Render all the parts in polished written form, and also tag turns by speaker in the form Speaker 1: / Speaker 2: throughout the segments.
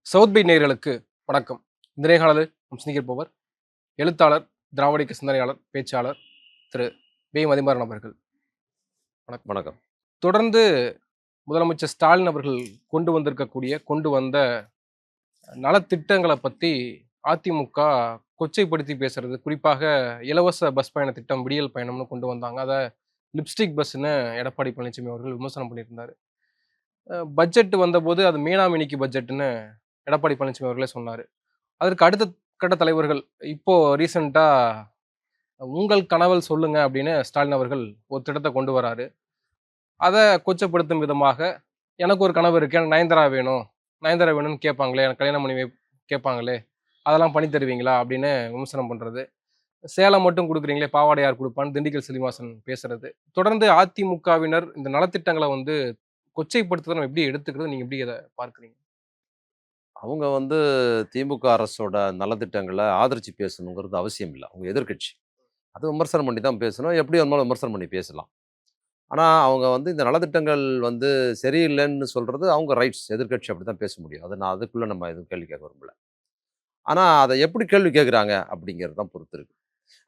Speaker 1: South by நேயர்களுக்கு வணக்கம். இந்த நேர்காணலில் நாம் சிந்திக்கப்போவர் எழுத்தாளர், திராவிடிக சிந்தனையாளர், பேச்சாளர் திரு மதிமாறன் அவர்கள். வணக்கம்.
Speaker 2: வணக்கம்.
Speaker 1: தொடர்ந்து முதலமைச்சர் ஸ்டாலின் அவர்கள் கொண்டு வந்த நலத்திட்டங்களை பற்றி அதிமுக கொச்சைப்படுத்தி பேசுறது. குறிப்பாக இலவச பஸ் பயண திட்டம், விடியல் பயணம்னு கொண்டு வந்தாங்க. அதை லிப்ஸ்டிக் பஸ்ன்னு எடப்பாடி பழனிசாமி அவர்கள் விமர்சனம் பண்ணியிருந்தார். பட்ஜெட் வந்தபோது அது மீனாமினிக்கு பட்ஜெட்னு எடப்பாடி பழனிசாமி அவர்களே சொன்னார். அதற்கு அடுத்த கட்ட தலைவர்கள் இப்போ ரீசெண்டா உங்கள் கனவல் சொல்லுங்க அப்படின்னு ஸ்டாலின் அவர்கள் ஒரு திட்டத்தை கொண்டு வராரு. அதை கொச்சப்படுத்தும் விதமாக எனக்கு ஒரு கனவு இருக்கு, எனக்கு நயன்தாரா வேணும்னு கேட்பாங்களே, எனக்கு கல்யாணம் பண்ணி கேட்பாங்களே, அதெல்லாம் பண்ணி தருவீங்களா அப்படின்னு விமர்சனம் பண்றது. சேலம் மட்டும் கொடுக்குறீங்களே, பாவாடை யார் கொடுப்பான்னு திண்டுக்கல் சீனிவாசன் பேசுறது. தொடர்ந்து அதிமுகவினர் இந்த நலத்திட்டங்களை கொச்சைப்படுத்துறதை எப்படி எடுத்துக்கிறது, நீங்க எப்படி அதை பார்க்குறீங்க?
Speaker 2: அவங்க திமுக அரசோட நலத்திட்டங்கள ஆதரிச்சு பேசணுங்கிறது அவசியம் இல்ல. அவங்க எதிர்க்கட்சி. அது விமர்சனம் பண்ணி தான் பேசணும். எப்படி வேணுமாலும் விமர்சனம் பண்ணி பேசலாம். ஆனா, அவங்க இந்த நலத்திட்டங்கள் சரியில்லன்னு சொல்றது அவங்க ரைட்ஸ். எதிர்க்கட்சி அப்படித்தான் பேச முடியும். நான் அதுக்குள்ள நம்ம எதுவும் கேள்வி கேட்க விரும்பல. ஆனா, அத எப்படி கேள்வி கேட்குறாங்க அப்படிங்கிறது தான் பொறுத்து இருக்கு.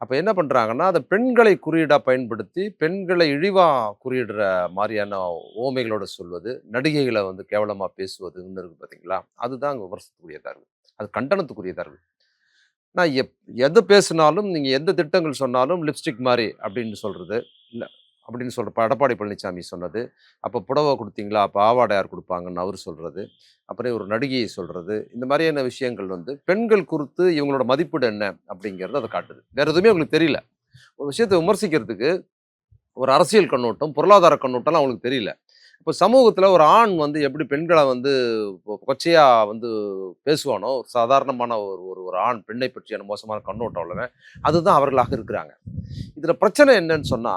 Speaker 2: அப்ப என்ன பண்றாங்கன்னா, அத பெண்களை குறியீடா பயன்படுத்தி, பெண்களை இழிவா குறியிடுற மாரியான உவமைகளோட சொல்வது, நடிகைகள கேவலமா பேசுவதுன்னு இருக்கு பார்த்தீங்களா? அதுதான் அங்க விமர்சனத்துக்குரியதா இருக்கு. அது கண்டனத்துக்குரியதா இருக்கு. நான் எது பேசினாலும், நீங்க எந்த திட்டங்கள் சொன்னாலும் லிப்ஸ்டிக் மாரி அப்படின்னு சொல்றது, இல்ல அப்படின்னு எடப்பாடி பழனிசாமி சொன்னது. அப்ப புடவ குடுத்தீங்களா? அப்ப பாவாடை யார் குடுப்பாங்கன்னு அவரு சொல்றது. அப்புறம் ஒரு நடிகையை சொல்றது. இந்த மாதிரியான விஷயங்கள் பெண்கள் குறித்து இவங்களோட மதிப்பீடு என்ன அப்படிங்கிறது அத காட்டுது. வேற எதுவுமே அவங்களுக்கு தெரியல. ஒரு விஷயத்த விமர்சிக்கிறதுக்கு ஒரு அரசியல் கண்ணோட்டம், பொருளாதார கண்ணோட்டம்லாம் அவங்களுக்கு தெரியல. இப்ப சமூகத்துல ஒரு ஆண் எப்படி பெண்கள கொச்சையா பேசுவானோ, சாதாரணமான ஒரு ஒரு ஒரு ஆண் பெண்ணை பற்றியான மோசமான கண்ணோட்டம் உள்ளவன், அதுதான் அவர்களாக இருக்கிறாங்க. இதுல பிரச்சனை என்னன்னு சொன்னா,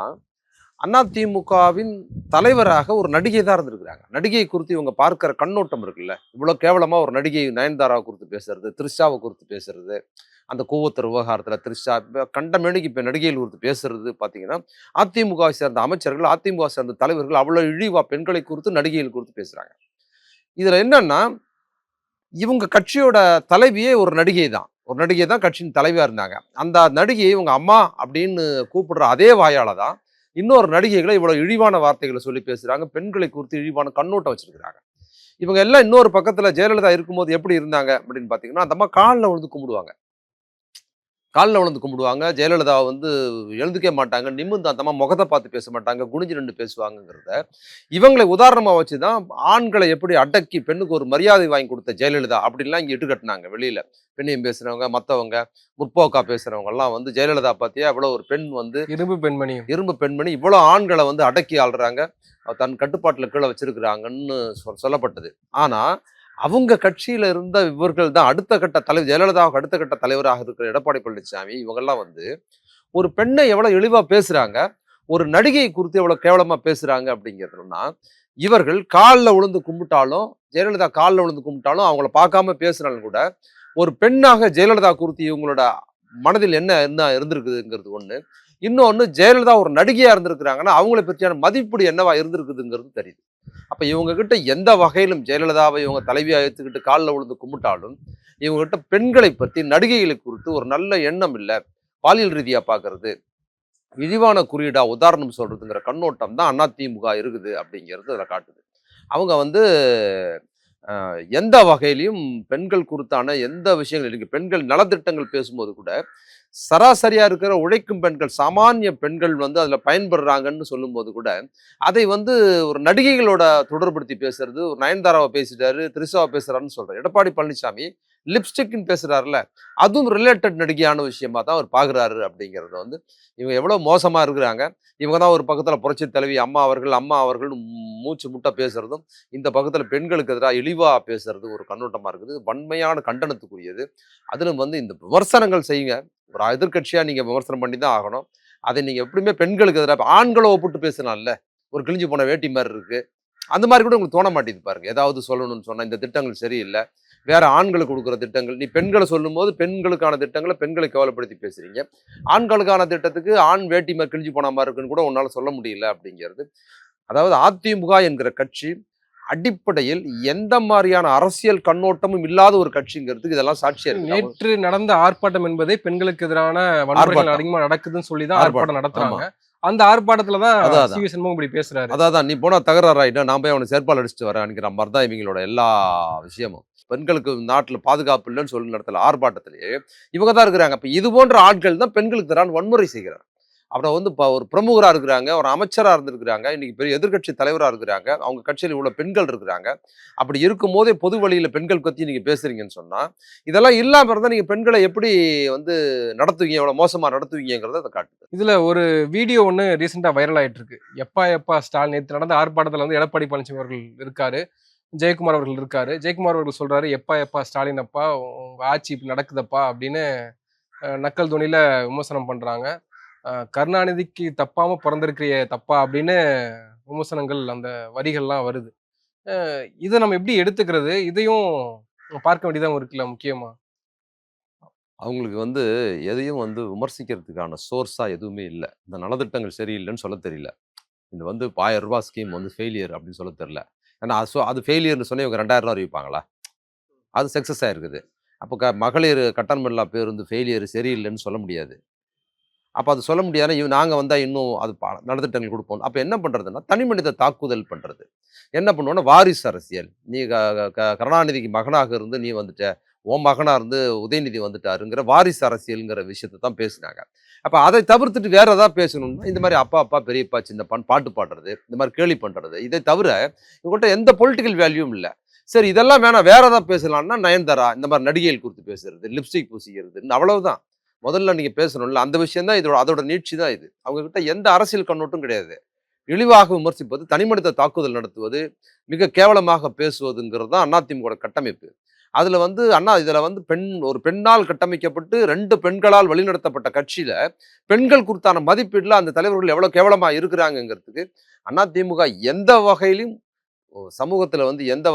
Speaker 2: அதிமுகவின் தலைவராக ஒரு நடிகை தான் இருந்திருக்கிறாங்க. நடிகை குறித்து இவங்க பார்க்கிற கண்ணோட்டம் இருக்குல்ல, இவ்வளோ கேவலமா ஒரு நடிகை நயன்தாராவை குறித்து பேசுறது, த்ரிஷாவை குறித்து பேசுறது, அந்த கூவத்தர் விவகாரத்துல த்ரிஷா கண்டமேனிக்கு இப்ப நடிகைகள் குறித்து பேசுறது பார்த்தீங்கன்னா, அதிமுகவை சேர்ந்த அமைச்சர்கள், அதிமுக சேர்ந்த தலைவர்கள் அவ்வளோ இழிவா பெண்களை குறித்து, நடிகைகள் குறித்து பேசுறாங்க. இதுல என்னன்னா, இவங்க கட்சியோட தலைவியே ஒரு நடிகை தான். ஒரு நடிகை தான் கட்சியின் தலைவியா இருந்தாங்க. அந்த நடிகையை இவங்க அம்மா அப்படின்னு கூப்பிடுற அதே வாயால தான் இன்னொரு நடிகைகளை இவ்வளவு இழிவான வார்த்தைகளை சொல்லி பேசுறாங்க. பெண்களை குறித்து இழிவான கண்ணோட்டம் வச்சிருக்கிறாங்க. இவங்க எல்லாம் இன்னொரு பக்கத்துல ஜெயலலிதா இருக்கும்போது எப்படி இருந்தாங்க அப்படின்னு பாத்தீங்கன்னா, அந்த அம்மா காலில் விழுந்து கும்பிடுவாங்க. காலில் விழுந்து கும்பிடுவாங்க. ஜெயலலிதா எழுந்துக்கவே மாட்டாங்க. நிமிர்ந்து அந்த அம்மா முகத்தை பார்த்து பேச மாட்டாங்க. குனிஞ்சு நின்று பேசுவாங்கங்கிறத இவங்களை உதாரணமா வச்சுதான் ஆண்களை எப்படி அடக்கி பெண்ணுக்கு ஒரு மரியாதை வாங்கி கொடுத்த ஜெயலலிதா அப்படின்லாம் இங்க இட்டுக்கட்டினாங்க வெளியில. பெண்ணியம் பேசுறவங்க, மத்தவங்க, முற்போக்கா பேசுறவங்க எல்லாம் ஜெயலலிதா பார்த்தியா இவ்வளவு ஒரு பெண் இரும்பு பெண்மணி இவ்வளவு ஆண்களை அடக்கி ஆள்றாங்க, தன் கட்டுப்பாட்டுல கீழே வச்சிருக்கிறாங்கன்னு சொல்லப்பட்டது. ஆனா அவங்க கட்சியில இருந்த இவர்கள் தான் அடுத்த கட்ட தலைவர், ஜெயலலிதாவுக்கு அடுத்த கட்ட தலைவராக இருக்கிற எடப்பாடி பழனிசாமி இவங்கெல்லாம் ஒரு பெண்ணை எவ்வளவு இழிவா பேசுறாங்க, ஒரு நடிகை குறித்து எவ்வளவு கேவலமா பேசுறாங்க அப்படிங்கிறதுனா, இவர்கள் காலில் விழுந்து கும்பிட்டாலும், ஜெயலலிதா காலில் விழுந்து கும்பிட்டாலும் அவங்கள பார்க்காம பேசுனாலும் கூட, ஒரு பெண்ணாக ஜெயலலிதா குறித்து இவங்களோட மனதில் என்ன என்ன இருந்திருக்குதுங்கிறது ஒண்ணு. இன்னொன்னு, ஜெயலலிதா ஒரு நடிகையா இருந்திருக்கிறாங்கன்னா அவங்களை பற்றியான மதிப்பீடு என்னவா இருந்திருக்குதுங்கிறது தெரியுது. அப்ப இவங்க கிட்ட எந்த வகையிலும் ஜெயலலிதாவை இவங்க தலைவியா ஏற்றுக்கிட்டு காலில் விழுந்து கும்பிட்டாலும், இவங்க கிட்ட பெண்களை பற்றி, நடிகைகளை குறித்து ஒரு நல்ல எண்ணம் இல்லை, பாலியல் ரீதியா பார்க்கறது, இழிவான குறியீடா உதாரணம் சொல்றதுங்கிற கண்ணோட்டம் தான் அதிமுக இருக்குது அப்படிங்கிறது அதில் காட்டுது. அவங்க எந்த வகையிலையும் பெண்கள் குறித்தான எந்த விஷயங்கள் இருக்கு, பெண்கள் நலத்திட்டங்கள் பேசும்போது கூட சராசரியா இருக்கிற உழைக்கும் பெண்கள், சாமானிய பெண்கள் அதுல பயன்படுறாங்கன்னு சொல்லும்போது கூட அதை ஒரு நடிகைகளோட தொடர்படுத்தி பேசுறது, ஒரு நயன்தாராவை பேசிட்டாரு, த்ரிஷாவை பேசுறாருன்னு சொல்றாரு. எடப்பாடி பழனிசாமி லிப்ஸ்டிக்னு பேசுறாருல, அதுவும் ரிலேட்டட் நடிகையான விஷயமா தான் அவர் பாக்குறாரு அப்படிங்கிறது இவங்க எவ்வளவு மோசமா இருக்கிறாங்க. இவங்க தான் ஒரு பக்கத்துல புரட்சி தலைவி அம்மா அவர்கள் மூச்சு முட்டை பேசுறதும், இந்த பக்கத்துல பெண்களுக்கு எதிராக இழிவா பேசுறது ஒரு கண்ணோட்டமா இருக்குது. வன்மையான கண்டனத்துக்குரியது. அதிலும் இந்த விமர்சனங்கள் செய்யுங்க. ஒரு எதிர்கட்சியா நீங்க விமர்சனம் பண்ணி தான் ஆகணும். அதை நீங்க எப்படியுமே பெண்களுக்கு எதிராக ஆண்களை ஒப்பிட்டு பேசினால, ஒரு கிழிஞ்சு போன வேட்டி மாதிரி இருக்கு, அந்த மாதிரி கூட உங்களுக்கு தோண மாட்டேங்குது பாருங்க. ஏதாவது சொல்லணும்னு சொன்னா இந்த திட்டங்கள் சரியில்லை, வேற ஆண்களுக்கு கொடுக்குற திட்டங்கள், நீ பெண்களை சொல்லும் போது பெண்களுக்கான திட்டங்களை பெண்களை கேவலப்படுத்தி பேசுறீங்க, ஆண்களுக்கான திட்டத்துக்கு ஆண் வேட்டி மாதிரி கிழிஞ்சு போன மாதிரி இருக்குன்னு கூட உன்னால சொல்ல முடியல அப்படிங்கிறது. அதாவது அதிமுக என்கிற கட்சி அடிப்படையில் எந்த மாதிரியான அரசியல் கண்ணோட்டமும் இல்லாத ஒரு கட்சிங்கிறதுக்கு இதெல்லாம் சாட்சியா இருக்கு.
Speaker 1: நேற்று நடந்த ஆர்ப்பாட்டம் என்பதே பெண்களுக்கு எதிரான வன்முறைகள்
Speaker 2: ஆர்ப்பாட்டம்.
Speaker 1: அதிகமா நடக்குதுன்னு சொல்லி தான் ஆர்ப்பாட்டம்
Speaker 2: ஆமா.
Speaker 1: நடத்துறாங்க. அந்த ஆர்ப்பாட்டத்துல தான்
Speaker 2: அதான்
Speaker 1: சி.வி. சண்முகம் இப்படி பேசுறாரு.
Speaker 2: அதான் நீ போனா தகராறாயிட்டா நான் போய் அவனை செருப்பால் அடிச்சுட்டு வரேன்ங்கிற மாதிரி தான் இவங்களோட எல்லா விஷயமும். பெண்களுக்கு நாட்டுல பாதுகாப்பு இல்லைன்னு சொல்லி நடத்தல ஆர்ப்பாட்டத்திலேயே இவங்க தான் இருக்கிறாங்க. இப்ப இது போன்ற ஆட்கள் தான் பெண்களுக்கு எதிரான வன்முறை செய்கிறார். அப்புறம் வந்து ஒரு பிரமுகரா இருக்கிறாங்க, ஒரு அமைச்சரா இருந்திருக்கிறாங்க, இன்னைக்கு பெரிய எதிர்க்கட்சி தலைவரா இருக்கிறாங்க, அவங்க கட்சியில் இவ்வளவு பெண்கள் இருக்கிறாங்க. அப்படி இருக்கும் போதே பொது வழியில பெண்கள் பத்தி நீங்க பேசுறீங்கன்னு சொன்னா, இதெல்லாம் இல்லாம இருந்தா நீங்க பெண்களை எப்படி வந்து நடத்துவீங்க, எவ்வளவு மோசமா நடத்துவீங்கிறத அதை காட்டுது.
Speaker 1: இதுல ஒரு வீடியோ ஒண்ணு ரீசெண்டா வைரல் ஆயிட்டு இருக்கு. எப்பா எப்பா ஸ்டாலின் நேத்து நடந்த ஆர்ப்பாட்டத்துல வந்து எடப்பாடி பழனிசாமி அவர்கள் இருக்காரு. ஜெயக்குமார் அவர்கள் இருக்காரு. ஜெயக்குமார் அவர்கள் சொல்றாரு, எப்பா எப்பா ஸ்டாலின் அப்பா உங்க ஆட்சி இப்படி நடக்குதப்பா அப்படின்னு நக்கல் தொனியில விமர்சனம் பண்றாங்க. கருணாநிதிக்கு தப்பாம பிறந்திருக்கிறிய தப்பா அப்படின்னு விமர்சனங்கள் அந்த வரிகள்லாம் வருது. இதை நம்ம எப்படி எடுத்துக்கிறது? இதையும் பார்க்க வேண்டியதான் இருக்குல்ல முக்கியமா.
Speaker 2: அவங்களுக்கு வந்து எதையும் வந்து விமர்சிக்கிறதுக்கான சோர்ஸா எதுவுமே இல்ல. இந்த நலத்திட்டங்கள் சரியில்லைன்னு சொல்ல தெரியல. இது வந்து ரூ. 1000 ஸ்கீம் வந்து ஃபெயிலியர் அப்படின்னு சொல்ல தெரியல. ஏன்னா அது ஃபெயிலியர்ன்னு சொன்னா இவங்க ரூ. 2000 அறிவிப்பாங்களா? அது சக்சஸ் ஆயிருக்குது. அப்போ மகளிர் கட்டணமில்லா பேருந்து ஃபெயிலியர் சரியில்லைன்னு சொல்ல முடியாது. அப்ப அது சொல்ல முடியாதுன்னா, நாங்க வந்தா இன்னும் அது நலத்திட்டங்கள் குடுப்போம். அப்ப என்ன பண்றதுன்னா, தனி மனித தாக்குதல் பண்றது. என்ன பண்ணுவோம்னா, வாரிசு அரசியல். நீ க க கருணாநிதிக்கு மகனாக இருந்து நீ வந்துட்ட. உன் மகனா இருந்து உதயநிதி வந்துட்டாருங்கிற வாரிசு அரசியல்ங்கிற விஷயத்த தான் பேசுனாங்க. அப்ப அதை தவிர்த்துட்டு வேற ஏதாவது பேசணும்னா, இந்த மாரி அப்பா, அப்பா, பெரியப்பா, சின்னப்பான்னு பாட்டு பாடுறது, இந்த மாரி கேலி பண்றது. இதை தவிர இவங்கள்ட்ட எந்த பொலிட்டிக்கல் வேல்யூவும் இல்ல. சரி இதெல்லாம் வேணாம், வேற ஏதாவது பேசலாம்னா, நயன்தாரா இந்த மாரி நடிகைகள் குறித்து பேசுறது, லிப்ஸ்டிக் பூசிக்கிறது அவ்வளவுதான். முதல்ல நீங்க பேசணும்ல, அந்த விஷயம் தான் அதோட நீட்சி தான் இது. அவங்க கிட்ட எந்த அரசியல் கண்ணோட்டம் கிடையாது. இழிவாக விமர்சிப்பது, தனிமனித தாக்குதல் நடத்துவது, மிக கேவலமாக பேசுவதுங்கிறது தான் அதிமுக கட்டமைப்பு. அதுல வந்து இதுல வந்து ஒரு பெண்ணால் கட்டமைக்கப்பட்டு 2 பெண்களால் வழிநடத்தப்பட்ட கட்சியில, பெண்கள் குறித்தான மதிப்பீடுல அந்த தலைவர்கள் எவ்வளவு கேவலமா இருக்கிறாங்கங்கிறதுக்கு அதிமுக எந்த வகையிலும் சமூகத்துல வந்து எந்த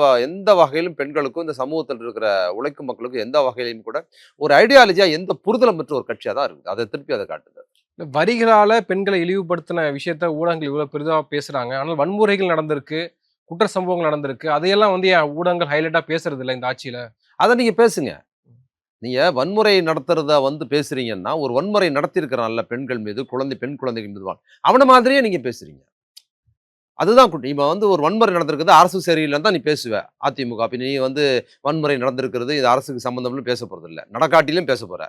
Speaker 2: வகையிலும் பெண்களுக்கும், இந்த சமூகத்தில் இருக்கிற உழைக்கும் மக்களுக்கும் எந்த வகையிலும் கூட ஒரு ஐடியாலஜியா எந்த புரிதலும் பெற்ற ஒரு கட்சியா தான் இருக்குது. அதை திருப்பி அதை காட்டுது.
Speaker 1: இந்த வரிகளால பெண்களை இழிவுபடுத்தின விஷயத்த ஊடகங்கள் இவ்வளவு பெரிதா பேசுறாங்க. ஆனால் வன்முறைகள் நடந்திருக்கு, குற்ற சம்பவங்கள் நடந்திருக்கு. அதையெல்லாம் வந்து ஏன் ஊடகங்கள் ஹைலைட்டா பேசுறது இல்ல இந்த ஆட்சியில?
Speaker 2: அதை நீங்க பேசுங்க. நீங்க வன்முறை நடத்துறத வந்து பேசுறீங்கன்னா, ஒரு வன்முறை நடத்தியிருக்கிறான்ல பெண்கள் மீது, பெண் குழந்தைகள் மீது அவன மாதிரியே நீங்க பேசுறீங்க. அதுதான் இப்ப வந்து ஒரு வன்முறை நடந்திருக்குது, அரசு சரியில்லைன்னு தான் நீ பேசுவ. அதிமுக அப்ப நீ வந்து வன்முறை நடந்திருக்கிறது, இது அரசுக்கு சம்மந்தம் இல்லன்னு பேச போறதில்ல. நடக்காட்டிலும் பேச போற.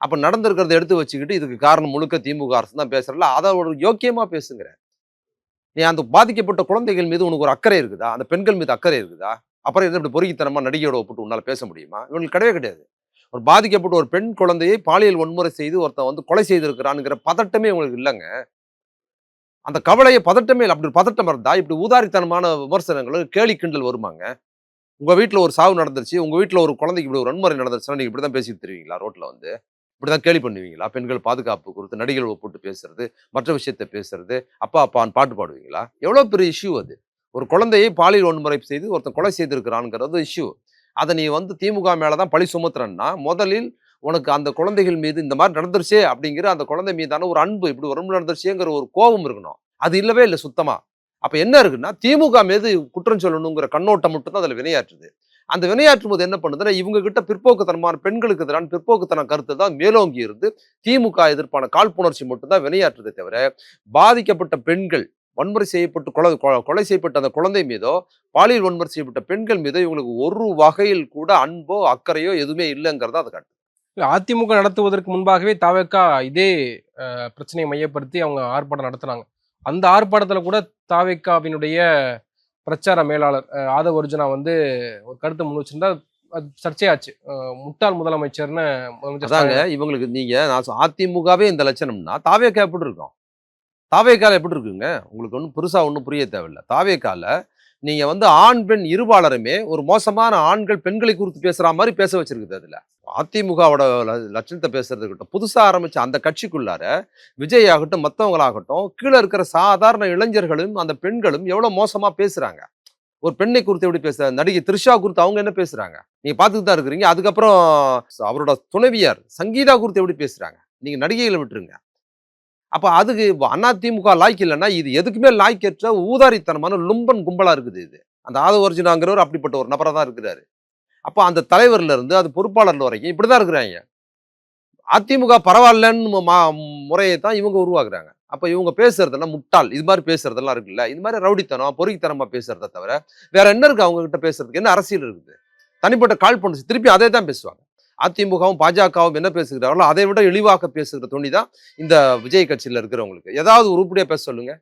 Speaker 2: அப்ப நடந்திருக்கிறத எடுத்து வச்சுக்கிட்டு, இதுக்கு காரணம் முழுக்க திமுக அரசு தான் பேசுறல்ல, அத ஒரு யோக்கியமா பேசுங்கிறேன். நீ அந்த பாதிக்கப்பட்ட குழந்தைகள் மீது உனக்கு ஒரு அக்கறை இருக்குதா? அந்த பெண்கள் மீது அக்கறை இருக்குதா? அப்புறம் என்ன இப்படி பொறுக்கித்தனமா நடிகையோட ஒப்பிட்டு உன்னால பேச முடியுமா? இவங்களுக்கு கிடையவே கிடையாது. ஒரு பாதிக்கப்பட்ட ஒரு பெண் குழந்தையை பாலியல் வன்முறை செய்து ஒருத்தன் வந்து கொலை செய்திருக்கிறான்ங்கிற பதட்டமே உங்களுக்கு இல்லங்க. அந்த கவலைய பதட்டமே இல்ல. அப்படி ஒரு பதட்டம் இருந்தா, இப்படி ஊதாரித்தனமான விமர்சனங்கள், கேலி கிண்டல் வருமாங்க? உங்க வீட்ல ஒரு சாவு நடந்துருச்சு. உங்க வீட்ல ஒரு குழந்தைக்கு இப்படி ஒரு வன்முறை நடந்துருச்சுன்னா, நீங்க இப்படிதான் பேசிட்டு திரிவீங்களா ரோட்ல வந்து? இப்படிதான் கேலி பண்ணுவீங்களா? பெண்கள் பாதுகாப்பு குறித்து நடிகைகள் ஒப்பிட்டு பேசுறது, மற்ற விஷயத்த பேசுறது, அப்பா அப்பான்னு பாட்டு பாடுவீங்களா? எவ்வளவு பெரிய இஷ்யூ அது. ஒரு குழந்தையை பாலியல் வன்முறை செய்து ஒருத்தன் கொலை செய்திருக்கிறான்ங்கிறது இஷ்யூ. அத நீ வந்து திமுக மேல தான் பழி சுமத்துறன்னா, முதலில் உனக்கு அந்த குழந்தைகள் மீது இந்த மாரி நடந்துருச்சே அப்படிங்கிற அந்த குழந்தை மீதான ஒரு அன்பு, இப்படி ஒரு வன்முறை நடந்துருச்சேங்கிற ஒரு கோபம் இருக்கணும். அது இல்லவே இல்ல சுத்தமா. அப்ப என்ன இருக்குன்னா, திமுக மீது குற்றம் சொல்லணுங்கிற கண்ணோட்டம் மட்டும் தான் அதுல வினையாற்றுது. அந்த வினையாற்றும்போது என்ன பண்ணுதுன்னா, இவங்க கிட்ட பிற்போக்குத்தனமான பெண்களுக்கு எதிரான பிற்போக்குத்தன கருத்து தான் மேலோங்கி இருந்து, திமுக எதிர்ப்பான காழ்ப்புணர்ச்சி மட்டும் தான் வினையாற்றுதே தவிர, பாதிக்கப்பட்ட பெண்கள், வன்முறை செய்யப்பட்டு கொலை செய்யப்பட்ட அந்த குழந்தை மீதோ, பாலியல் வன்முறை செய்யப்பட்ட பெண்கள் மீதோ இவங்களுக்கு ஒரு வகையில் கூட அன்போ, அக்கறையோ எதுவுமே இல்லங்கிறத அது காட்டுது.
Speaker 1: இல்ல அதிமுக நடத்துவதற்கு முன்பாகவே தாவேக்கா இதே பிரச்சனையை மையப்படுத்தி அவங்க ஆர்ப்பாட்டம் நடத்துனாங்க. அந்த ஆர்ப்பாட்டத்துல கூட தாவேக்காவினுடைய பிரச்சார மேலாளர் ஆதவ் அர்ஜுனா வந்து ஒரு கருத்து முன் வச்சிருந்தா அது சர்ச்சையாச்சு. முட்டாள் முதலமைச்சர்னு முதலமைச்சர்
Speaker 2: அதாங்க இவங்களுக்கு நான் அதிமுகவே இந்த லட்சணம்னா, தாவேக்கா எப்படி இருக்கும்? தாவேக்கால எப்படி இருக்குங்க? உங்களுக்கு ஒண்ணும் பெருசா ஒண்ணும் புரிய தேவையில்ல. தாவேக்கால நீங்க வந்து ஆண், பெண் இருபாலருமே ஒரு மோசமான ஆண்கள் பெண்களை குறித்து பேசுற மாரி பேச வச்சிருக்குது அதுல. அதிமுகவோட லட்சணத்த பேசுறது இருக்கட்டும், புதுசா ஆரம்பிச்ச அந்த கட்சிக்குள்ளார விஜய் ஆகட்டும், மத்தவங்களாகட்டும், கீழ இருக்கிற சாதாரண இளைஞர்களும், அந்த பெண்களும் எவ்வளவு மோசமா பேசுறாங்க. ஒரு பெண்ணை குறித்து எப்படி நடிகை த்ரிஷா குறித்து அவங்க என்ன பேசுறாங்க? நீங்க பார்த்துட்டு தான் இருக்கிறீங்க. அதுக்கப்புறம் அவரோட துணைவியார் சங்கீதா குறித்து எப்படி பேசுறாங்க? நீங்க நடிகைகள விட்டுருங்க. அப்ப அதுக்கு அதிமுக லாய்க்கு இல்லன்னா, இது எதுக்குமே லாய்க்கற்ற ஊதாரித்தனமான லும்பன் கும்பலா இருக்குது இது. அந்த ஆதவ அர்ஜுனாங்கிறவர் அப்படிப்பட்ட ஒரு நபராக தான் இருக்கிறாரு. அப்போ அந்த தலைவர்ல இருந்து அது பொறுப்பாளர் வரைக்கும் இப்படிதான் இருக்கிறாங்க. அதிமுக பரவாயில்லன்னு முறையை தான் இவங்க உருவாக்குறாங்க. அப்ப இவங்க பேசுறதெல்லாம் முட்டாள். இது மாதிரி பேசுறதெல்லாம் இருக்குல்ல. இது மாதிரி ரவுடித்தனம், பொறுக்கித்தனமா பேசுறத தவிர, வேற என்ன இருக்கு அவங்க கிட்ட பேசுறதுக்கு? என்ன அரசியல் இருக்குது? தனிப்பட்ட காழ்ப்புணர்ச்சி திருப்பி அதே தான் பேசுவாங்க. அதிமுகவும், பாஜகவும் என்ன பேசுகிறார்களோ, அதை விட இழிவாக பேசுகிற தொனி தான் இந்த விஜய் கட்சியில இருக்கிறவங்களுக்கு. ஏதாவது உருப்படியா பேச சொல்லுங்க.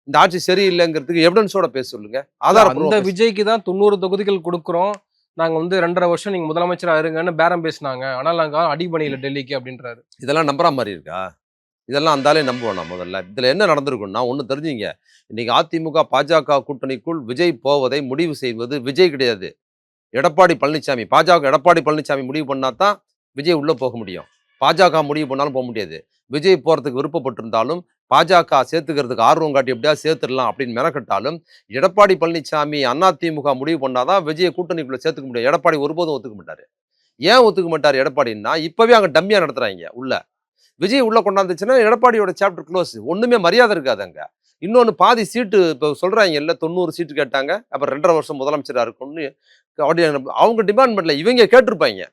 Speaker 2: இந்த ஆட்சி சரியில்லைங்கிறதுக்கு எவிடன்ஸோட பேச சொல்லுங்க.
Speaker 1: அந்த
Speaker 2: ஆதாரப்பூர்வமா பேச
Speaker 1: விஜய்க்கு தான் 90 தொகுதிகள் கொடுக்குறோம். நாங்க வந்து 2.5 வருஷம் நீங்க முதலமைச்சரா இருங்கன்னு பேரம் பேசினாங்க. ஆனால் நாங்க அடிபணியில டெல்லிக்கு அப்படின்றாரு.
Speaker 2: இதெல்லாம் நம்புற மாரி இருக்கா? இதெல்லாம் அந்த ஆளே நம்புவானா முதல்ல? இதுல என்ன நடந்திருக்கும்னா, ஒண்ணு தெரிஞ்சுங்க. இன்னைக்கு அதிமுக, பாஜக கூட்டணிக்குள் விஜய் போவதை முடிவு செய்வது விஜய் கிடையாது. எடப்பாடி பழனிசாமி. பாஜக எடப்பாடி பழனிசாமி முடிவு பண்ணா தான் விஜய் உள்ள போக முடியும். பாஜக முடிவு பண்ணாலும் போக முடியாது. விஜய் போறதுக்கு விருப்பப்பட்டிருந்தாலும், பாஜக சேர்த்துக்கிறதுக்கு ஆர்வம் காட்டி எப்படியாவது சேர்த்துடலாம் அப்படின்னு மெனக்கட்டாலும், எடப்பாடி பழனிசாமி அதிமுக முடிவு பண்ணாதான் விஜயை கூட்டணிக்குள்ள சேர்த்துக்க முடியும். எடப்பாடி ஒருபோதும் ஒத்துக்க மாட்டாரு. ஏன் ஒத்துக்க மாட்டாரு எடப்பாடின்னா, இப்பவே அங்க டம்மியா நடத்துறாங்க உள்ள. விஜய் உள்ள கொண்டாந்துச்சுன்னா எடப்பாடியோட சாப்டர் க்ளோஸ். ஒண்ணுமே மரியாதை இருக்காது அங்க. இன்னொன்னு பாதி சீட்டு இப்போ சொல்றாங்கல்ல 90 சீட்டு கேட்டாங்க. அப்புறம் 2.5 வருஷம் முதலமைச்சரா இருக்கும்னு அப்படி அவங்க டிமாண்ட் பண்ணல. இவங்க கேட்டிருப்பாங்க.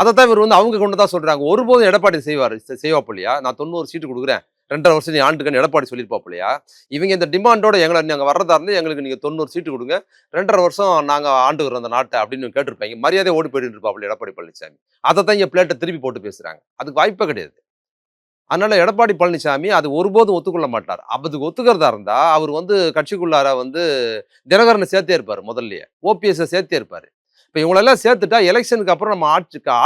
Speaker 2: அதைத்தான் இவர் வந்து அவங்க கொண்டு தான் சொல்றாங்க. ஒருபோதும் எடப்பாடி செய்வாப்பில்லையா? நான் 90 சீட்டு கொடுக்குறேன். 2.5 வருஷம் நீ ஆண்டுக்கன்னு எடப்பாடி சொல்லியிருப்பாப்பில்லையா? இவங்க இந்த டிமாண்டோட எங்களை நாங்க வர்றதா இருந்து எங்களுக்கு நீங்க 90 சீட்டு கொடுங்க. 2.5 வருஷம் நாங்க ஆண்டுகிறோம் அந்த நாட்டை அப்படின்னு கேட்டிருப்பாங்க. மரியாதை ஓடி போயிட்டு இருப்பாப்புல எடப்பாடி பழனிசாமி. அதைத்தான் இங்க பிளேட்டை திருப்பி போட்டு பேசுறாங்க. அதுக்கு வாய்ப்பே கிடையாது. அதனால எடப்பாடி பழனிசாமி அது ஒருபோதும் ஒத்துக்கொள்ள மாட்டார். அதுக்கு ஒத்துக்கிறதா இருந்தா அவர் வந்து கட்சிக்குள்ளார வந்து தினகரனை சேர்த்தே இருப்பாரு முதல்லயே. ஓபிஎஸ் சேர்த்தே இருப்பாரு. இப்ப இவங்களெல்லாம் சேர்த்துட்டா எலெக்ஷனுக்கு அப்புறம் நம்ம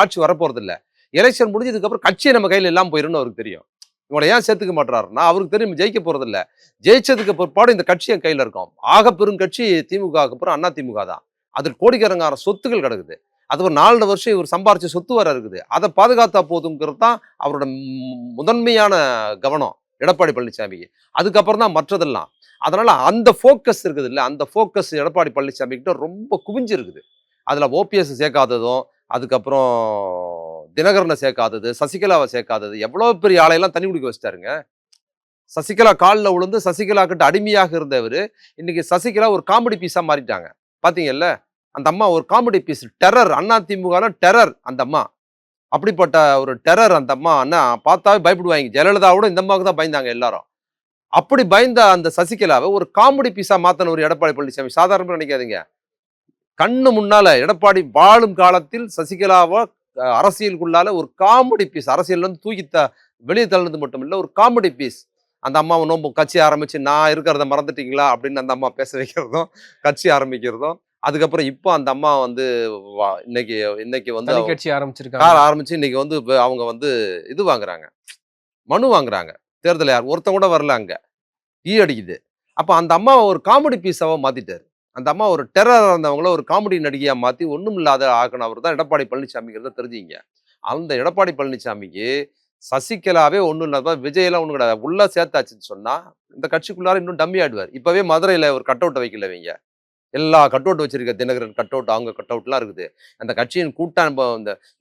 Speaker 2: ஆட்சி வரப்போறது இல்ல. எலெக்ஷன் முடிஞ்சதுக்கு அப்புறம் கட்சியை நம்ம கையில இல்லாம போயிரும்னு அவருக்கு தெரியும். இவங்களை ஏன் சேர்த்துக்க மாட்டாருன்னா அவருக்கு தெரியும் ஜெயிக்க போறது இல்ல. ஜெயிச்சதுக்கு பிற்பாடு இந்த கட்சி என் கையில இருக்கும். ஆக பெரும் கட்சி திமுக அப்புறம் அதிமுக தான். அதில் கோடிக்கணக்கான சொத்துக்கள் கிடக்குது. அது ஒரு 4 வருஷம் இவர் சம்பாரிச்ச சொத்து வர இருக்குது. அதை பாதுகாத்தா போதுங்கிறது தான் அவரோட முதன்மையான கவனம் எடப்பாடி பழனிசாமிக்கு. அதுக்கப்புறம் தான் மற்றதெல்லாம். அதனால அந்த ஃபோக்கஸ் இருக்குது இல்ல, அந்த ஃபோக்கஸ் எடப்பாடி பழனிசாமி கிட்ட ரொம்ப குவிஞ்சு இருக்குது. அதுல ஓபிஎஸ் சேர்க்காததும், அதுக்கப்புறம் தினகரனை சேர்க்காதது, சசிகலாவை சேர்க்காதது, எவ்வளவு பெரிய ஆளையெல்லாம் தண்ணி குடிக்க வச்சிட்டாருங்க. சசிகலா காலில் விழுந்து சசிகலா கிட்ட அடிமையாக இருந்தவர் இன்னைக்கு சசிகலா ஒரு காமெடி பீஸா மாறிட்டாங்க. பாத்தீங்கல்ல, அந்த அம்மா ஒரு comedy piece. Terror. AIADMK terror அந்த அம்மா. அப்படிப்பட்ட ஒரு டெரர் அந்த அம்மா. அண்ணா பார்த்தாவே பயப்படுவாங்க. ஜெயலலிதாவோட இந்த அம்மாவுக்கு தான் பயந்தாங்க எல்லாரும். அப்படி பயந்த அந்த சசிகலாவை ஒரு காமெடி பீஸா மாத்தின ஒரு எடப்பாடி பழனிசாமி. சாதாரணமா நினைக்காதீங்க. கண்ணு முன்னால எடப்பாடி வாழும் காலத்தில் சசிகலாவை அரசியலுக்குள்ளால ஒரு காமெடி பீஸ். அரசியல் வந்து வெளியே தள்ளினது மட்டும் இல்ல, ஒரு காமெடி பீஸ். அந்த அம்மாவை நோம்பு கட்சி ஆரம்பிச்சு நான் இருக்கிறத மறந்துட்டீங்களா அப்படின்னு அந்த அம்மா பேச வைக்கிறதும், கட்சி ஆரம்பிக்கிறதும். அதுக்கப்புறம் இப்போ அந்த அம்மா வந்து இன்னைக்கு இன்னைக்கு வந்து
Speaker 1: கட்சி ஆரம்பிச்சிருக்காங்க.
Speaker 2: ஆரம்பிச்சு இன்னைக்கு வந்து அவங்க வந்து இது வாங்குறாங்க, மனு வாங்குறாங்க. தேர்தல் யார் ஒருத்தன் கூட வரல அங்க. அடிக்குது. அப்ப அந்த அம்மாவை ஒரு காமெடி பீஸாவா மாத்திட்டாரு. அந்த அம்மா ஒரு டெரரா இருந்தவங்கள ஒரு காமெடி நடிகையா மாத்தி ஒண்ணும் இல்லாத ஆக்கினவர் தான் எடப்பாடி பழனிசாமிங்கிறத தெரிஞ்சுங்க. அந்த எடப்பாடி பழனிசாமிக்கு சசிகலாவே ஒண்ணும் இல்லாத விஜயெல்லாம் ஒண்ணும் கிடையாது. உள்ள சேர்த்தாச்சுன்னு சொன்னா இந்த கட்சிக்குள்ளார இன்னும் டம்மி ஆடுவார். இப்பவே மதுரையில ஒரு கட் அவுட் வைக்கல வைங்க. எல்லா கட் அவுட் வச்சிருக்க தினகரன் கட் அவுட், அவங்க கட் அவுட்லாம் இருக்குது. அந்த கட்சியின்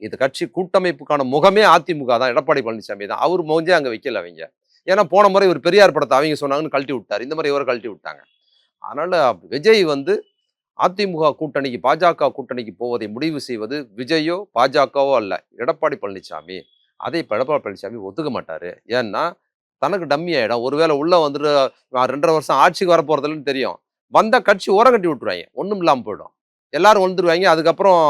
Speaker 2: இந்த கட்சி கூட்டமைப்புக்கான முகமே அதிமுக தான், எடப்பாடி பழனிசாமி தான். அவர் மோஞ்சே அங்க வைக்கல அவங்க. ஏன்னா போன முறை ஒரு பெரியார் படத்தை அவங்க சொன்னாங்கன்னு கழட்டி விட்டார். இந்த மாதிரி இவரை கழட்டி விட்டாங்க. அதனால விஜய் வந்து அதிமுக கூட்டணிக்கு, பாஜக கூட்டணிக்கு போவதை முடிவு செய்வது விஜயோ பாஜகவோ அல்ல, எடப்பாடி பழனிசாமி. அதை இப்ப எடப்பாடி பழனிசாமி ஒத்துக்க மாட்டாரு. ஏன்னா தனக்கு டம்மி ஆயிடும். ஒருவேளை உள்ள வந்துட்டு 2.5 வருஷம் ஆட்சிக்கு வரப்போறதுன்னு தெரியும். வந்த கட்சி ஓரம் கட்டி விட்டுருவாங்க. ஒண்ணும் இல்லாம போயிடும். எல்லாரும் வந்துருவாங்க. அதுக்கப்புறம்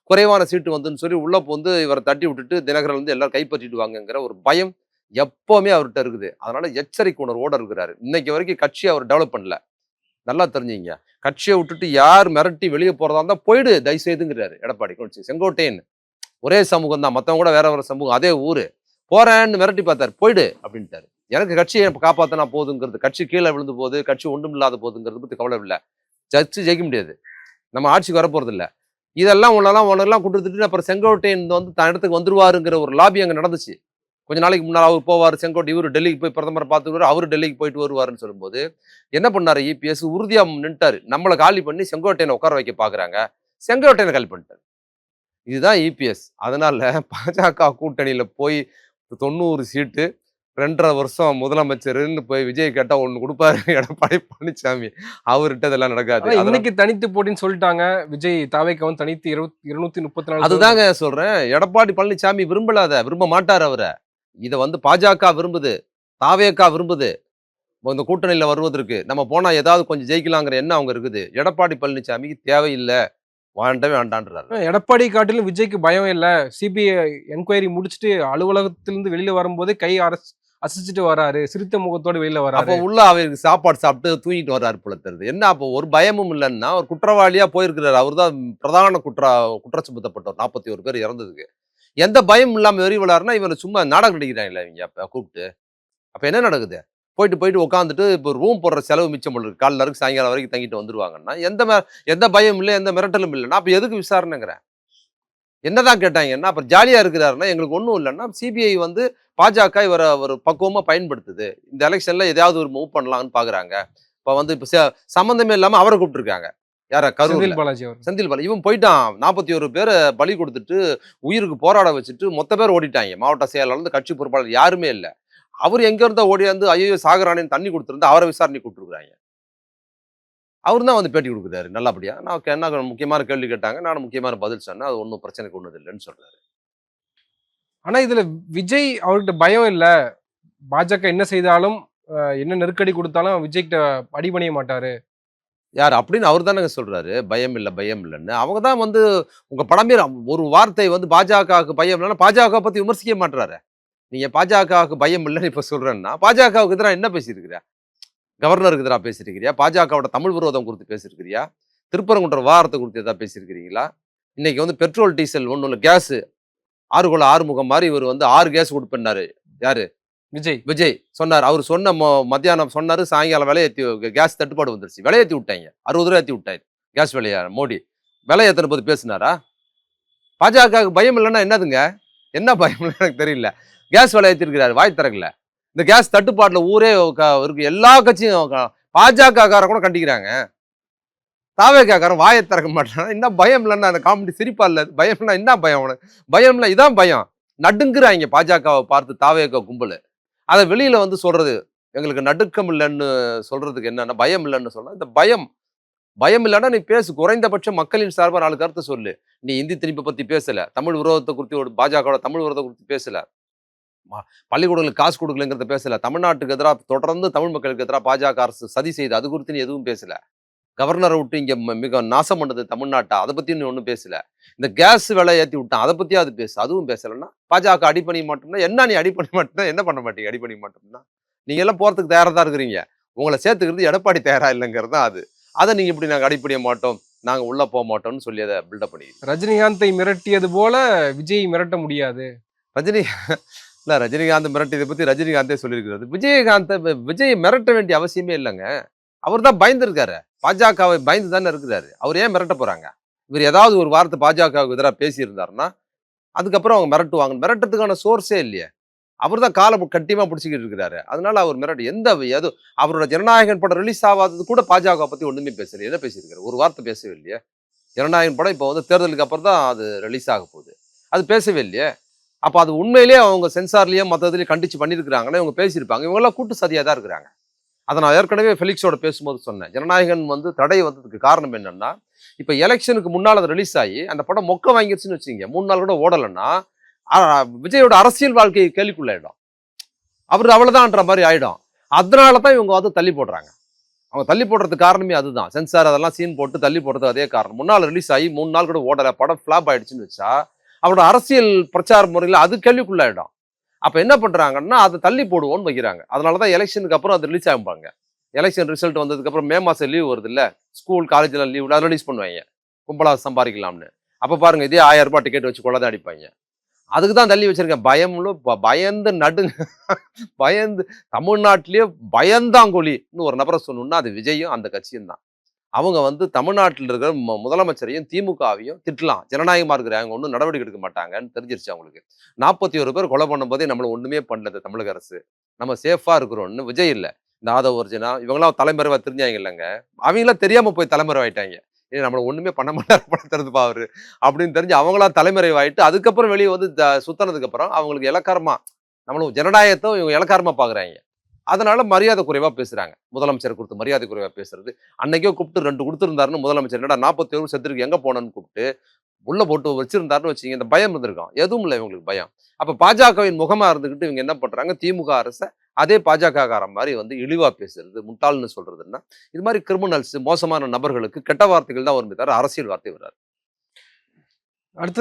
Speaker 2: குறைவான சீட்டு வந்துன்னு சொல்லி உள்ள வந்து இவரை தட்டி விட்டுட்டு தினகரன் வந்து எல்லாரும் கைப்பற்றிடுவாங்கங்கிற ஒரு பயம் எப்பவுமே அவர்கிட்ட இருக்குது. அதனால எச்சரிக்கை உணர்வோட இருக்கிறாரு. இன்னைக்கு வரைக்கும் கட்சியை அவர் டெவலப் பண்ணல. நல்லா தெரிஞ்சுங்க. கட்சியை விட்டுட்டு யார் மிரட்டி வெளியே போறதா இருந்தா போயிடு தயவு செய்துங்கிறாரு எடப்பாடி. செங்கோட்டையன் ஒரே சமூகம் தான், மத்தவங்க கூட வேற வேற சமூகம், அதே ஊரு. போறேன்னு மிரட்டி பார்த்தாரு. போயிடு அப்படின்ட்டாரு. எனக்கு கட்சியை காப்பாத்தினா போதுங்கிறது, கட்சி கீழே விழுந்து போகுது, கட்சி ஒன்றும் இல்லாத போதுங்கிறது பத்தி கவலை இல்லை. ஜெயிக்க முடியாது, நம்ம ஆட்சிக்கு வரப்போறது இல்லை. இதெல்லாம் ஒன்னெல்லாம் கொடுத்துட்டு அப்புறம் செங்கோட்டையன் வந்து தன் இடத்துக்கு வந்துருவாருங்கிற ஒரு லாபி அங்க நடந்துச்சு. கொஞ்ச நாளைக்கு முன்னால் அவர் போவார் செங்கோட்டை, இவரு டெல்லிக்கு போய் பிரதமரை பார்த்துக்குவாரு, அவரு டெல்லிக்கு போயிட்டு வருவாருன்னு சொல்லும்போது என்ன பண்ணாரு இபிஎஸ்? உறுதியா நின்ட்டாரு. நம்மளை காலி பண்ணி செங்கோட்டையனை உட்கார வைக்க பாக்குறாங்க. செங்கோட்டையனை காலி பண்ணிட்டாரு. இதுதான் இபிஎஸ். அதனால பாஜக கூட்டணியில போய் 90 சீட்டு 2.5 வருஷம் முதலமைச்சர்ன்னு போய் விஜய் கேட்டா ஒண்ணு குடுப்பாரு எடப்பாடி பழனிசாமி. அவர்ட்ட இதெல்லாம் நடக்காது.
Speaker 1: ஆனா
Speaker 2: அதெல்லாம்
Speaker 1: இன்னைக்கு தனித்து போட்டின்னு சொல்லிட்டாங்க. விஜய் தாவேக்காவும் தனித்து 234
Speaker 2: அதுதாங்க சொல்றேன். எடப்பாடி பழனிசாமி விரும்பல அத. விரும்ப மாட்டாரு அவர. இத வந்து பாஜக விரும்புது. தாவேகா விரும்புது. இந்த கூட்டணியில வருவதற்கு. நம்ம போனா ஏதாவது கொஞ்சம் ஜெயிக்கலாங்கிற எண்ணம் அவங்க இருக்குது. எடப்பாடி பழனிசாமிக்கு தேவையில்ல. வேண்டவே வேண்டான்றாரு.
Speaker 1: எடப்பாடி காட்டிலும் விஜய்க்கு பயம் இல்ல. சிபிஐ என்கொயரி முடிச்சுட்டு அலுவலகத்திலிருந்து வெளியில வரும்போதே கை அசைச்சிட்டு வராரு. சிரித்த முகத்தோட வெளியில
Speaker 2: அப்போ
Speaker 1: வராரு.
Speaker 2: உள்ள அவருக்கு சாப்பாடு சாப்பிட்டு தூங்கிட்டு வர்றாரு போல தெரியுது. என்ன அப்போ ஒரு பயமும் இல்லன்னா, ஒரு குற்றவாளியா போயிருக்கிறாரு. அவர்தான் பிரதான குற்றம் சுமத்தப்பட்டவர். 41 பேர் இறந்ததுக்கு. எந்த பயமும் இல்லாம வெறி விளையாடுனா, இவன சும்மா நாடகம் நடிக்கிறாங்களே இவங்க அப்ப கூப்ட்டு. அப்ப என்ன நடக்குது? போயிட்டு உட்காந்துட்டு இப்போ ரூம் போடுற செலவு மிச்சம் போல இருக்கு. காலைல இருந்து சாயங்காலம் வரைக்கும் தங்கிட்டு வந்துருவாங்கன்னா, எந்த பயமும் இல்ல, எந்த மிரட்டலும் இல்லன்னா, அப்ப எதுக்கு விசாரணைங்கிறேன்? என்னதான் கேட்டாங்கன்னா, அப்புறம் ஜாலியா இருக்கிறாருன்னா, எங்களுக்கு ஒண்ணும் இல்லன்னா, சிபிஐ வந்து பாஜக இவர ஒரு பக்குவமா பயன்படுத்துது. இந்த எலக்ஷன்ல எதையாவது ஒரு மூவ் பண்ணலாம்ன்னு பாக்குறாங்க. இப்ப வந்து இப்ப சம்மந்தமே இல்லாம அவர கூப்பிட்டுருக்காங்க. யார கரூர்ல.
Speaker 1: செந்தில் பாலாஜி அவர்.
Speaker 2: செந்தில் பாலாஜி. இவன் போயிட்டான். 41 பேர பலி குடுத்துட்டு, உயிருக்கு போராட வச்சுட்டு, மொத்த பேர் ஓடிட்டாய்ங்க. மாவட்ட செயலாளர்லருந்து கட்சி பொறுப்பாளர் யாருமே இல்ல. அவரு எங்க இருந்தோ ஓடியாந்து, ஐயய்யோ சாகுறானேன்னு தண்ணி குடுத்திருந்தா, அவர விசாரணைக்கு கூப்ட்டுருக்காய்ங்க. அவரு தான் வந்து பேட்டி குடுக்குறாரு நல்லபடியா. நான் என்ன முக்கியமான கேள்வி கேட்டாங்க. நானும் முக்கியமான பதில் சொன்னேன். அது ஒண்ணும் பிரச்சனைக்கு ஒண்ணும் இல்லன்னு சொல்றாரு.
Speaker 1: ஆனா இதுல விஜய் அவர்கிட்ட பயம் இல்ல. பாஜக என்ன செய்தாலும் என்ன நெருக்கடி குடுத்தாலும் விஜய்கிட்ட அடிபணிய மாட்டாரு.
Speaker 2: யார் அப்படின்னு அவரு தானங்க சொல்றாரு. பயம் இல்ல, பயம் இல்லன்னு. அவங்க தான் வந்து உங்க படமே ஒரு வார்த்தை வந்து பாஜகவுக்கு பயம் இல்லன்னா, பாஜக பத்தி விமர்சிக்க மாட்றாரே. நீங்க பாஜகவுக்கு பயம் இல்லன்னு இப்ப சொல்றேன்னா, பாஜகவுக்கு எதிரா என்ன பேசியிருக்கிற? கவர்னருக்கு எதிரா பேசியிருக்கிறியா? பாஜகவோட தமிழ் விரோதம் குறித்து பேசியிருக்கிறியா? திருப்பரங்குன்ற விவகாரத்த குறித்து ஏதாவது பேசியிருக்கிறீங்களா? இன்னைக்கு வந்து பெட்ரோல், டீசல் ஒண்ணும் இல்ல. கேஸ் 6 குல ஆறுமுகம் மாரி இவரு வந்து 6 கேஸ் குடுப்பேன்னாரு. யாரு?
Speaker 1: விஜய்.
Speaker 2: விஜய் சொன்னாரு. அவரு சொன்ன மத்தியானம் சொன்னாரு. சாயங்காலம் கேஸ் தட்டுப்பாடு வந்துருச்சு. விலை ஏத்தி விட்டாய்ங்க. 60 ரூபாய் ஏத்தி விட்டாரு. கேஸ் விலைய மோடி. விலை ஏத்துன போது பேசினாரா? பாஜகவுக்கு பயம் இல்லன்னா என்னதுங்க? என்ன பயம் இல்லன்னு எனக்கு தெரியல. கேஸ் விலை ஏத்திருக்கிறாரு. வாய் திறக்கல. இந்த கேஸ் தட்டுப்பாட்டுல ஊரே இருக்கு. எல்லா கட்சியும் பாஜகக்காரன் கூட கண்டிக்கிறாங்க. தாவேக்காரன் வாயை திறக்க மாட்டான். என்ன பயம் இல்லன்னா அந்த காமெடி சிரிப்பா இல்ல. பயம்னா என்ன பயம் உனக்கு? பயம் இல்ல இதான் பயம். நடுங்குறாங்க பாஜகவை பார்த்து தாவேக்கா கும்பலு. அத வெளியில வந்து சொல்றது. எங்களுக்கு நடுக்கம் இல்லன்னு சொல்றதுக்கு என்னன்னா, பயம் இல்லன்னு சொன்னா, இந்த பயம் பயம் இல்லன்னா நீ பேசு. குறைந்தபட்சம் மக்களின் சார்பா 4 கருத்து சொல்லு. நீ இந்தி திணிப்ப பத்தி பேசல. தமிழ் விரோதத்த குறித்து பாஜகவோட தமிழ் விரோதத்த குறித்து பேசல. ம பள்ளிக்கூடங்களுக்கு காசு குடுக்கலங்கிறத பேசல. தமிழ்நாட்டுக்கு எதிரா தொடர்ந்து தமிழ் மக்களுக்கு எதிரா பாஜக அரசு சதி செய்யுது. அது குறித்து நீ எதுவும் பேசல. கவர்னர விட்டு இங்க மிக நாசம் பண்ணது தமிழ்நாட்ட. அத பத்தியும் நீ ஒண்ணும் பேசல. இந்த கேஸ் விலை ஏத்தி விட்டான். அத பத்தியாவது பேசு. அதுவும் பேசலன்னா, பாஜக அடிபணிய மாட்டோம்னா, என்ன நீ அடிபணிய மாட்டோம்னா என்ன பண்ண மாட்டீங்க? அடிபணிய மாட்டோம்னா? நீங்க எல்லாம் போறதுக்கு தயாரா தான் இருக்கிறீங்க. உங்கள சேர்த்துக்கிறது எடப்பாடி தயாரா இல்லங்கிறது தான் அது. அத நீங்க இப்படி நாங்க அடிபணிய மாட்டோம். நாங்க உள்ள போமாட்டோம்னு சொல்லி அத பில்டப் பண்ணிக்கிட்டு.
Speaker 1: ரஜினிகாந்தை மிரட்டியது போல விஜய் மிரட்ட முடியாது.
Speaker 2: ரஜினி இல்ல ரஜினிகாந்த் மிரட்டியத பத்தி ரஜினிகாந்தே சொல்லியிருக்கிறாரு. விஜய மிரட்ட வேண்டிய அவசியமே இல்லங்க. அவர் தான் பயந்திருக்காரு. பாஜகவை பயந்து தானே இருக்கிறாரு. அவர் ஏன் மிரட்ட போறாங்க? இவர் ஏதாவது ஒரு வார்த்தை பாஜகவுக்கு எதிரா பேசியிருந்தாருன்னா, அதுக்கப்புறம் அவங்க மிரட்டுவாங்க. மிரட்டறதுக்கான சோர்ஸே இல்லையே. அவர் தான் கால கட்டியமா பிடிச்சுக்கிட்டு இருக்கிறாரு. அதனால அவர் எது அவரோட ஜனநாயகன் படம் ரிலீஸ் ஆகாதது கூட பாஜக பத்தி ஒண்ணுமே பேசல. என்ன பேசியிருக்காரு? ஒரு வார்த்தை பேசவே இல்லையே. ஜனநாயகன் படம் இப்போ வந்து தேர்தலுக்கு அப்புறம் தான் அது ரிலீஸ் ஆக போகுது. அது பேசவே இல்லையே. அப்ப அது உண்மையிலேயே அவங்க சென்சார்லயும் மத்த இதுலயும் கண்டிச்சு பண்ணியிருக்கிறாங்கன்னா, இவங்க பேசியிருப்பாங்க. இவங்கெல்லாம் கூட்டு சதியா தான் இருக்கிறாங்க. அத நான் ஏற்கனவே ஃபெலிக்ஸோட பேசும்போது சொன்னேன். ஜனநாயகன் வந்து தடை வந்ததுக்கு காரணம் என்னன்னா, இப்ப எலக்ஷனுக்கு முன்னால அது ரிலீஸ் ஆயி, அந்த படம் மொக்க வாங்கிருச்சுன்னு வச்சுக்கங்க. 3 நாள் கூட ஓடலன்னா, அ விஜயோட அரசியல் வாழ்க்கை கேள்விக்குள்ளாயிடும். அவரு அவ்வளவுதான்ற மாரி ஆயிடும். அதனால தான் இவங்க வந்து தள்ளி போடுறாங்க. அவங்க தள்ளி போடுறதுக்கு காரணமே அதுதான். சென்சார் அதெல்லாம் சீன் போட்டு தள்ளி போடுறது அதே காரணம். முன்னால ரிலீஸ் ஆகி 3 நாள் கூட ஓடல. படம் ஃபிளாப் ஆயிடுச்சுன்னு வச்சா, அவரோட அரசியல் பிரச்சார முறையில அது கேள்விக்குள்ளாயிடும். அப்ப என்ன பண்றாங்கன்னா, அத தள்ளி போடுவோம்னு வைக்கிறாங்க. அதனால தான் எலக்ஷனுக்கு அப்புறம் அது ரிலீஸ் ஆகும்பாங்க. எலக்ஷன் ரிசல்ட் வந்ததுக்கு அப்புறம் மே மாசம் லீவ் வருது இல்ல, ஸ்கூல் காலேஜ்ல லீவ்ல ரிலீஸ் பண்ணுவாங்க. கும்பலா சம்பாதிக்கலாம்னு. அப்ப பாருங்க இதே ரூ. 1000 டிக்கெட் வச்சு கொள்ள தான் அடிப்பாங்க. அதுக்கு தான் தள்ளி வச்சிருக்கேன். பயந்து பயந்து தமிழ்நாட்டிலேயே பயந்தாங்கொலின்னு ஒரு நபரை சொல்லணும்னா அது விஜயும் அந்த கட்சியும் தான். அவங்க வந்து தமிழ்நாட்டில் இருக்கிற முதலமைச்சரையும் திமுகவையும் திட்டலாம். ஜனநாயகமா இருக்கிறாங்க ஒன்றும் நடவடிக்கை எடுக்க மாட்டாங்கன்னு தெரிஞ்சிருச்சு அவங்களுக்கு. 41 பேர் கொலை பண்ணும்போதே நம்மள ஒண்ணுமே பண்ணல தமிழக அரசு. நம்ம சேஃபா இருக்கிறோம்னு விஜய் இல்ல. இந்த ஆதவ அர்ஜுனா இவங்கெல்லாம் தலைமறைவா தெரிஞ்சாங்க இல்லைங்க. அவங்களாம் தெரியாம போய் தலைமறைவாயிட்டாங்க. ஏன் நம்மள ஒண்ணுமே பண்ண மாட்டாரு படத்திறதுப்பா அவரு அப்படின்னு தெரிஞ்சு அவங்களா தலைமறைவாயிட்டு அதுக்கப்புறம் வெளியே வந்து சுத்தினதுக்கு அப்புறம் அவங்களுக்கு இலக்காரமா நம்மளும் ஜனநாயகத்தை இவங்க இலக்காரமா பார்க்குறாங்க. அதனால மரியாதை குறைவா பேசுறாங்க. முதலமைச்சர் குறித்து மரியாதை குறைவா பேசுறது. அன்னைக்கே கூப்பிட்டு 2 குடுத்திருந்தாருன்னு முதலமைச்சர் என்னடா 47 செத்துருக்கு எங்க போனன்னு கூப்பிட்டு உள்ள போட்டு வச்சிருந்தாருன்னு வச்சுக்கங்க, இந்த பயம் இருந்திருக்கும். எதுவும் இல்ல இவங்களுக்கு பயம். அப்ப பாஜகவின் முகமா இருந்துகிட்டு இவங்க என்ன பண்றாங்க, திமுக அரச அதே பாஜககாரன் மாரி வந்து இழிவா பேசுறது, முட்டாள்ன்னு சொல்றதுன்னா, இது மாரி கிரிமினல்ஸ், மோசமான நபர்களுக்கு கெட்ட வார்த்தைகள் தான் வருமே தவிர அரசியல் வார்த்தை வராது.
Speaker 1: அடுத்தது